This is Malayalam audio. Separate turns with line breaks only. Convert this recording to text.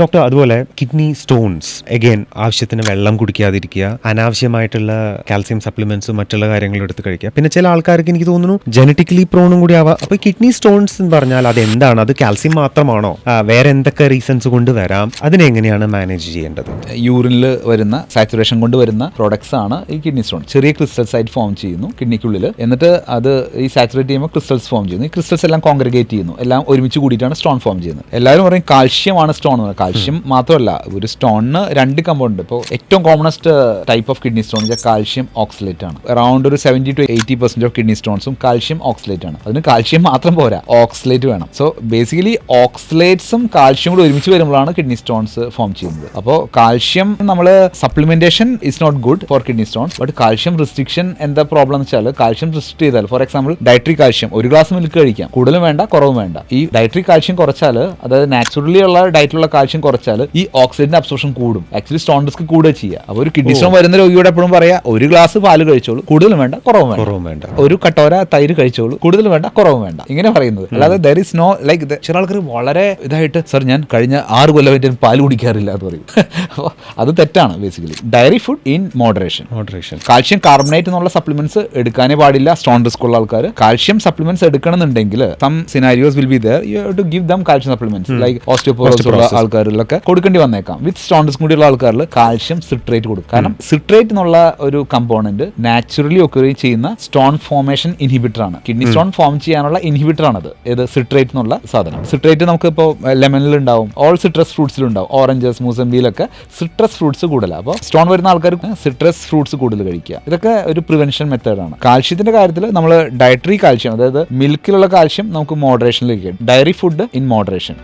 ഡോക്ടർ അതുപോലെ കിഡ്നി സ്റ്റോൺസ് അഗൈൻ ആവശ്യത്തിന് വെള്ളം കുടിക്കാതിരിക്കുക, അനാവശ്യമായിട്ടുള്ള കാൽസ്യം സപ്ലിമെന്റ്സും മറ്റുള്ള കാര്യങ്ങളും എടുത്ത് കഴിക്കുക. പിന്നെ ചില ആൾക്കാർക്ക് എനിക്ക് തോന്നുന്നു ജനറ്റിക്കലി പ്രോണും കൂടി ആവാം. അപ്പൊ കിഡ്നി സ്റ്റോൺസ് എന്ന് പറഞ്ഞാൽ അത് എന്താണ്? അത് കാൽസ്യം മാത്രമാണോ? വേറെ എന്തൊക്കെ റീസൺസ് കൊണ്ട് വരാം? അതിനെങ്ങനെയാണ് മാനേജ് ചെയ്യേണ്ടത്?
യൂറിനിൽ വരുന്ന സാച്ചുറേഷൻ കൊണ്ട് വരുന്ന പ്രോഡക്ട്സ് ആണ് ഈ കിഡ്നി സ്റ്റോൺ. ചെറിയ ക്രിസ്റ്റൽസ് ആയിട്ട് ഫോം ചെയ്യുന്നു കിഡ്നിക്കുള്ളിൽ. എന്നിട്ട് അത് ഈ സാച്ചുറേറ്റ് ചെയ്യുമ്പോൾ ക്രിസ്റ്റൽസ് ഫോം ചെയ്യുന്നു. ഈ ക്രിസ്റ്റൽസ് എല്ലാം കോൺഗ്രിഗേറ്റ് ചെയ്യുന്നു, എല്ലാം ഒരുമിച്ച് കൂടിയിട്ടാണ് സ്റ്റോൺ ഫോം ചെയ്യുന്നത്. എല്ലാവരും പറയും കാൽഷ്യമാണ് സ്റ്റോൺ. കാൽഷ്യം മാത്രമല്ല, ഒരു സ്റ്റോണിന് 2 കമ്പൗണ്ട്. ഇപ്പോൾ ഏറ്റവും commonest type of kidney stone calcium oxalate ആണ്. അറൌണ്ട് ഒരു 70 to 80% ഓഫ് കിഡ്നി സ്റ്റോൺസും കാൽഷ്യം ഓക്സലേറ്റ് ആണ്. അതിന് കാൽഷ്യം മാത്രം പോരാ, ഓക്സലേറ്റ് വേണം. സോ ബേസിക്കലി ഓക്സലേറ്റ്സും കാൽഷ്യം കൂടി ഒരുമിച്ച് വരുമ്പോഴാണ് കിഡ്നി സ്റ്റോൺസ് ഫോം ചെയ്യുന്നത്. അപ്പോൾ കാൽഷ്യം നമ്മൾ supplementation is not good for kidney stones. But calcium restriction എന്താ പ്രോബ്ലം എന്ന് വെച്ചാൽ, കാൽഷ്യം റിസ്ട്രിക്ട് ചെയ്താൽ, for example dietary calcium 1 glass milk കഴിക്കാം, കൂടുതലും വേണ്ട കുറവും വേണ്ട. ഈ ഡയറ്ററി കാൽഷ്യം കുറച്ചാൽ, അതായത് നാച്ചുറലി ഉള്ള ഡയറ്റിലുള്ള കാൽഷ്യം കുറച്ചാൽ ഈ ഓക്സിഡന്റ് അബ്സോർപ്ഷൻ കൂടും. ആക്ച്വലി സ്റ്റോൺ റിസ്ക് കൂടുക ചെയ്യുക. അപ്പോൾ ഒരു കിഡ്നി സ്റ്റോൺ വരുന്ന രോഗിയോട് എപ്പോഴും പറയാ, 1 ഗ്ലാസ് പാല് കഴിച്ചോളൂ, കൂടുതലും വേണ്ട കുറവും വേണ്ട. ഒരു കട്ടോര തൈര് കഴിച്ചോളൂ, കൂടുതലും വേണ്ട കുറവും വേണ്ട. ഇങ്ങനെ പറയുന്നത്. അല്ലാതെ ദർ ഇസ് നോ ലൈക്ക്, ചില ആൾക്കാർ വളരെ ഇതായിട്ട് സർ ഞാൻ കഴിഞ്ഞ 6 കൊല്ലമായിട്ട് പാല് കുടിക്കാറില്ല എന്ന് പറയും. അപ്പോൾ അത് തെറ്റാണ്. Basically dairy food in moderation. Calcium carbonate എന്നുള്ള സപ്ലിമെന്റ്സ് എടുക്കാനേ പാടില്ല സ്റ്റോൺ റിസ്ക് ഉള്ള ആൾക്കാർ. കാൽഷ്യം സപ്ലിമെന്റ്സ് എടുക്കണമെന്നുണ്ടെങ്കിൽ some scenarios will be there, you have to give them calcium supplements. Like osteoporosis ഉള്ള ആൾക്കാരിലൊക്കെ കൊടുക്കേണ്ടി വന്നേക്കാം. വിത്ത് സ്റ്റോൺ റിസ്ക് കൂടിയുള്ള ആൾക്കാരിൽ കാൽഷ്യം സിട്രേറ്റ് കൊടുക്കും. കാരണം സിട്രേറ്റ് എന്നുള്ള ഒരു കമ്പോണന്റ് നാച്ചുറലി ഒക്കറി ചെയ്യുന്ന സ്റ്റോൺ ഫോർമേഷൻ ഇൻഹിബിറ്റർ ആണ്. കിഡ്നി സ്റ്റോൺ ഫോം ചെയ്യാനുള്ള ഇൻഹിബിറ്റർ ആണത്. ഏത് സിട്രേറ്റ് എന്നുള്ള സാധനം. സിട്രേറ്റ് നമുക്ക് ഇപ്പോൾ ലെമണിൽ ഉണ്ടാവും, ഓൾ സിട്രസ് ഫ്രൂട്ട്സിൽ ഉണ്ടാവും, ഓറഞ്ചസ് മൂസമ്പിയിലൊക്കെ സിട്രസ് ഫ്രൂട്ട്സ് കൂടുതലാണ്. അപ്പോൾ സ്റ്റോൺ വരുന്ന ആൾക്കാർക്ക് സിട്രസ് ഫ്രൂട്ട്സ് കൂടുതൽ കഴിക്കുക. ഇതൊക്കെ ഒരു പ്രിവെൻഷൻ മെത്തേഡാണ്. കാൽഷ്യത്തിന്റെ കാര്യത്തിൽ നമ്മൾ ഡയറ്ററി കാൽഷ്യം, അതായത് മിൽക്കിലുള്ള കാൽഷ്യം നമുക്ക് മോഡറേഷനിലേക്ക്, ഡയറി ഫുഡ് ഇൻ മോഡറേഷൻ.